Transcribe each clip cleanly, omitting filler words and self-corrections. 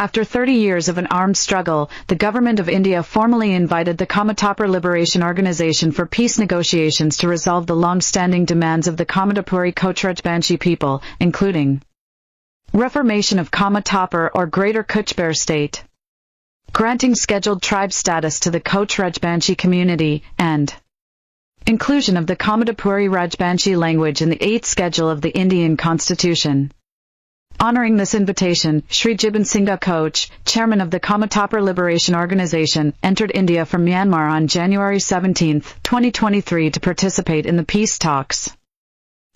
After 30 years of an armed struggle, the Government of India formally invited the Kamatapur Liberation Organization for peace negotiations to resolve the long-standing demands of the Kamatapuri Koch Rajbanshi people, including reformation of Kamatapur or Greater Kuchbehar state, granting scheduled tribe status to the Koch Rajbanshi community, and inclusion of the Kamatapuri Rajbanshi language in the 8th schedule of the Indian Constitution. Honoring this invitation, Sri Jiban Singh Koch, chairman of the Kamatapur Liberation Organization, entered India from Myanmar on January 17, 2023 to participate in the peace talks.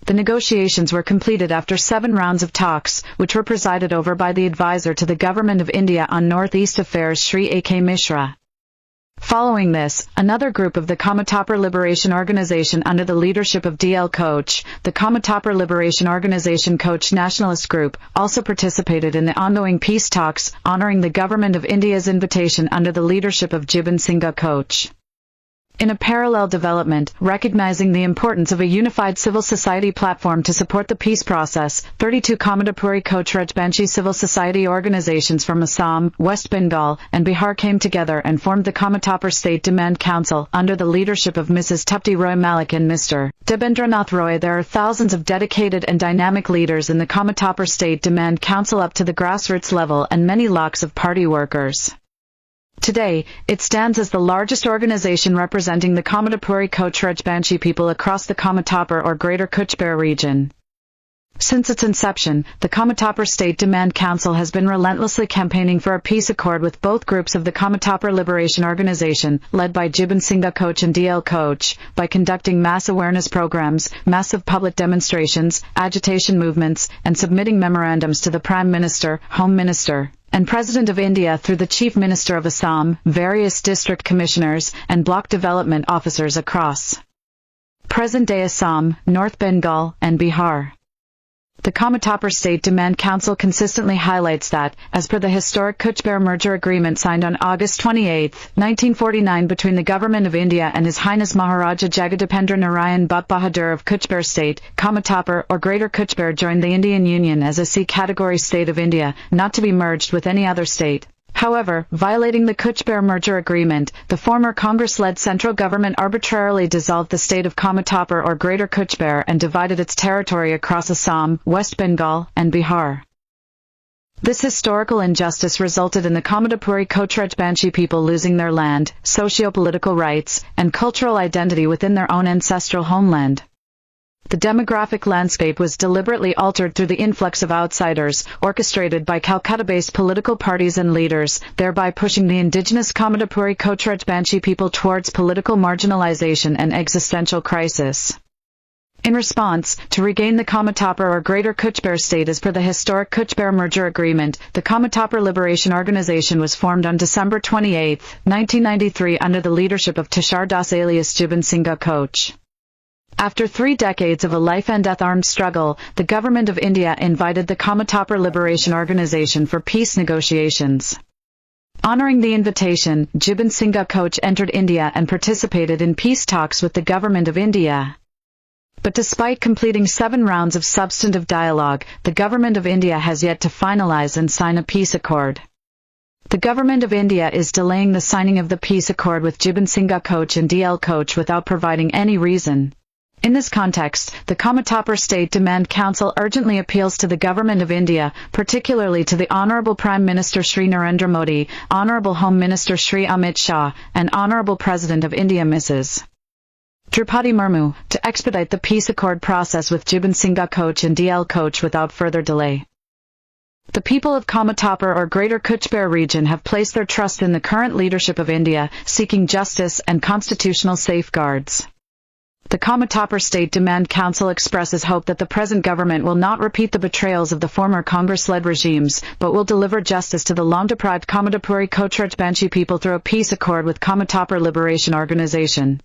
The negotiations were completed after 7 rounds of talks, which were presided over by the advisor to the Government of India on Northeast Affairs Sri A.K. Mishra. Following this, another group of the Kamatapur Liberation Organization under the leadership of D.L. Koch, the Kamatapur Liberation Organization Koch Nationalist Group, also participated in the ongoing peace talks, honoring the Government of India's invitation under the leadership of Jiban Singh Koch. In a parallel development, recognizing the importance of a unified civil society platform to support the peace process, 32 Kamatapuri Koch Rajbanshi civil society organizations from Assam, West Bengal, and Bihar came together and formed the Kamatapur State Demand Council under the leadership of Mrs. Tupti Roy Malik and Mr. Debendranath Roy. There are thousands of dedicated and dynamic leaders in the Kamatapur State Demand Council up to the grassroots level and many lakhs of party workers. Today, it stands as the largest organization representing the Kamatapuri Koch Rajbanshi people across the Kamatapur or Greater Kuchbehar region. Since its inception, the Kamatapur State Demand Council has been relentlessly campaigning for a peace accord with both groups of the Kamatapur Liberation Organization, led by Jiban Singh Koch and D.L. Koch, by conducting mass awareness programs, massive public demonstrations, agitation movements, and submitting memorandums to the Prime Minister, Home Minister, and President of India through the Chief Minister of Assam, various district commissioners, and block development officers across present-day Assam, North Bengal, and Bihar. The Kamatapur State Demand Council consistently highlights that, as per the historic Kuchbehar merger agreement signed on August 28, 1949 between the Government of India and His Highness Maharaja Jagadipendra Narayan Bhat Bahadur of Kuchbehar State, Kamatapur or Greater Kuchbehar joined the Indian Union as a C-category state of India, not to be merged with any other state. However, violating the Kuchbehar merger agreement, the former Congress-led central government arbitrarily dissolved the state of Kamatapur or Greater Kuchbehar and divided its territory across Assam, West Bengal, and Bihar. This historical injustice resulted in the Kamatapuri Koch Rajbanshi people losing their land, socio-political rights, and cultural identity within their own ancestral homeland. The demographic landscape was deliberately altered through the influx of outsiders, orchestrated by Calcutta-based political parties and leaders, thereby pushing the indigenous Kamatapuri Koch Rajbanshi people towards political marginalization and existential crisis. In response, to regain the Kamatapur or Greater Kuchbehar state as per the historic Kuchbehar merger agreement, the Kamatapur Liberation Organization was formed on December 28, 1993 under the leadership of Tushar Das alias Jiban Singh Koch. After 3 decades of a life-and-death armed struggle, the Government of India invited the Kamatapur Liberation Organization for peace negotiations. Honoring the invitation, Jiban Singh Koch entered India and participated in peace talks with the Government of India. But despite completing 7 rounds of substantive dialogue, the Government of India has yet to finalize and sign a peace accord. The Government of India is delaying the signing of the peace accord with Jiban Singh Koch and D.L. Koch without providing any reason. In this context, the Kamatapur State Demand Council urgently appeals to the Government of India, particularly to the Honourable Prime Minister Shri Narendra Modi, Honourable Home Minister Shri Amit Shah, and Honourable President of India Mrs. Draupadi Murmu, to expedite the peace accord process with Jiban Singh Koch and D.L. Koch without further delay. The people of Kamatapur or Greater Kuchbehar region have placed their trust in the current leadership of India, seeking justice and constitutional safeguards. The Kamatapur State Demand Council expresses hope that the present government will not repeat the betrayals of the former Congress-led regimes, but will deliver justice to the long-deprived Kamatapuri Koch Rajbanshi people through a peace accord with Kamatapur Liberation Organization.